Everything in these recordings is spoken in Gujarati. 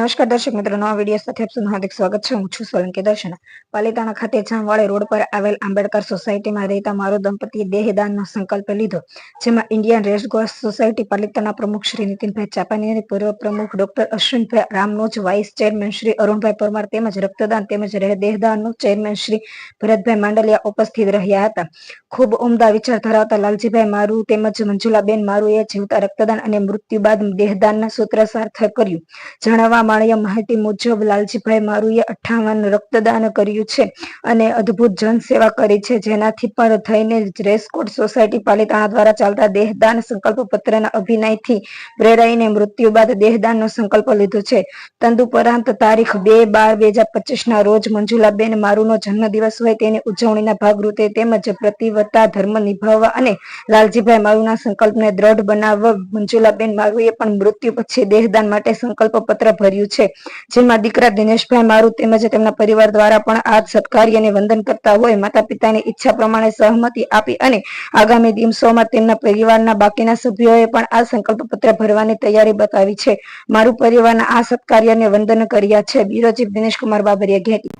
નમસ્કાર દર્શક મિત્રો, નવા વિડીયો સાથે આપ સૌનું હાર્દિક સ્વાગત છે. હું છું સોલંકી દર્શના. પાલિતાણા ખાતે જામવાળી રોડ પર આવેલ આંબેડકર સોસાયટીમાં રહેતા મારો દંપતીએ દેહદાનનો સંકલ્પ લીધો, જેમાં Indian red cross society Palitana પ્રમુખ શ્રી નીતિનભાઈ ચાપાની, પૂર્વ પ્રમુખ ડોક્ટર અશ્વિનભાઈ રામનોજ, વાઇસ ચેરમેન શ્રી અરુણભાઈ પરમાર તેમજ રક્તદાન તેમજ દેહદાનનું ચેરમેન શ્રી ભરતભાઈ માંડલિયા ઉપસ્થિત રહ્યા હતા. ખૂબ ઉમદા વિચાર ધરાવતા લાલજીભાઈ મારુ તેમજ મંજુલાબેન મારુએ જીવતા રક્તદાન અને મૃત્યુ બાદ દેહદાનના સૂત્રસાર કર્યું. જાણવા મળ્યા માહિતી મુજબ લાલજીભાઈ મારુએ 58 રક્તદાન કર્યું છે અને અદ્ભુત જનસેવા કરી છે, જેનાથી પર થઈને રેસકોર્સ સોસાયટી પાલિતાણા દ્વારા ચાલતા દેહદાન સંકલ્પ પત્રના અભિનયથી પ્રેરાઈને મૃત્યુ બાદ દેહદાનનો સંકલ્પ લીધો છે. તદુપરાંત તારીખ 2/12/2025 રોજ મંજુલાબેન મારુનો જન્મદિવસ હોય તેની ઉજવણીના ભાગરૂપે તેમજ પ્રતિવતા ધર્મ નિભાવવા અને લાલજીભાઈ મારુના સંકલ્પને દ્રઢ બનાવવા મંજુલાબેન મારુએ પણ મૃત્યુ પછી દેહદાન માટે સંકલ્પ પત્ર ભર્યું છે, જેમાં દીકરા દિનેશભાઈ મારુ તેમજ તેમના પરિવાર દ્વારા પણ આ સત્કાર્યને વંદન કરતા હોય માતા પિતાની ઈચ્છા પ્રમાણે સહમતિ આપી અને આગામી દિવસોમાં તેમના પરિવારના બાકીના સભ્યોએ પણ આ સંકલ્પ પત્ર ભરવાની તૈયારી બતાવી છે. મારુ પરિવારના આ સત્કાર્યને વંદન કર્યા છે. Bureau chief Dineshkumar Babariya, Gheti.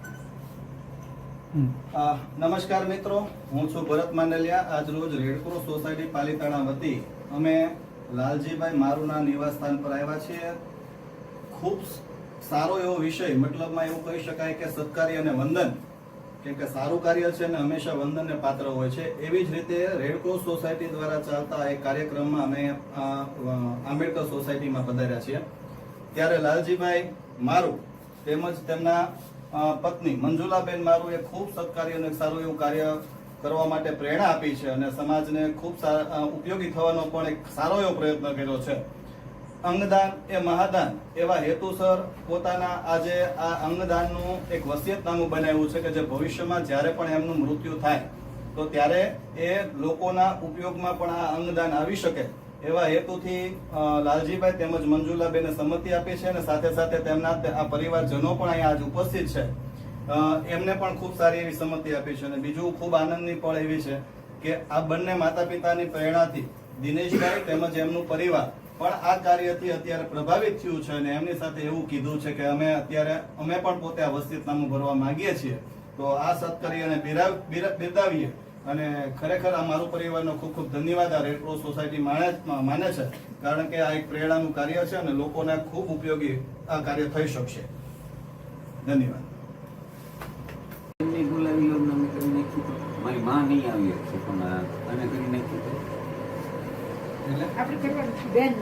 નમસ્કાર મિત્રો, હું છું ભરત માંડલિયા. આજ રોજ રેડક્રોસ સોસાયટી પાલિતાણા વતી અમે લાલજીભાઈ મારુના નિવાસ સ્થાન પર આવ્યા છીએ. ખૂબ સારો એવો વિષય, મતલબમાં એવું કહી શકાય કે સત્કાર્ય અને વંદન, કેમ કે સારું કાર્ય છે અને હંમેશા વંદનને પાત્ર હોય છે. એવી જ રીતે રેડક્રોસ સોસાયટી દ્વારા ચાલતા એક કાર્યક્રમમાં અમે આંબેડકર સોસાયટીમાં પધાર્યા છીએ. ત્યારે લાલજીભાઈ મારુ તેમજ તેમના પત્ની મંજુલાબેન મારુએ ખૂબ સત્કાર્ય અને સારું એવું કાર્ય કરવા માટે પ્રેરણા આપી છે અને સમાજને ખૂબ ઉપયોગી થવાનો પણ એક સારો એવો પ્રયત્ન કર્યો છે. અંગદાન એ મહાદાન એવા હેતુસર પોતાના આજે આ અંગદાનનું એક વસિયતનામું બનાવ્યું છે કે જે ભવિષ્યમાં જ્યારે પણ એમનું મૃત્યુ થાય તો ત્યારે એ લોકોના ઉપયોગમાં પણ આ અંગદાન આવી શકે એવા હેતુથી લાલજીભાઈ તેમજ મંજુલાબેને સંમતિ આપી છે અને સાથે સાથે તેમના આ પરિવારજનો પણ અહીંયા આજ ઉપસ્થિત છે, એમને પણ ખૂબ સારી એવી સંમતિ આપી છે. અને બીજું ખૂબ આનંદની પળ એવી છે કે આ બંને માતા પિતાની પ્રેરણાથી દિનેશભાઈ તેમજ એમનું પરિવાર પણ આ કાર્યથી અત્યારે પ્રભાવિત થયું છે અને એમની સાથે એવું કીધું છે કે અમે પણ પોતે આ વસિયતનામું ભરવા માંગીએ છીએ. તો આ સત્કાર્યને બિરદાવીએ અને ખરેખર આ મારું પરિવારનો ખૂબ ખૂબ ધન્યવાદ આ રેડક્રોસ સોસાયટી માને છે, કારણ કે આ એક પ્રેરણાનું કાર્ય છે અને લોકોને ખૂબ ઉપયોગી આ કાર્ય થઈ શકશે. ધન્યવાદ. મારી માં નહીં આવી છે પણ અને કરી નાખ્યું બેન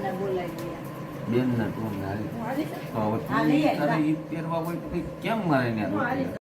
ના તું કેમ મારે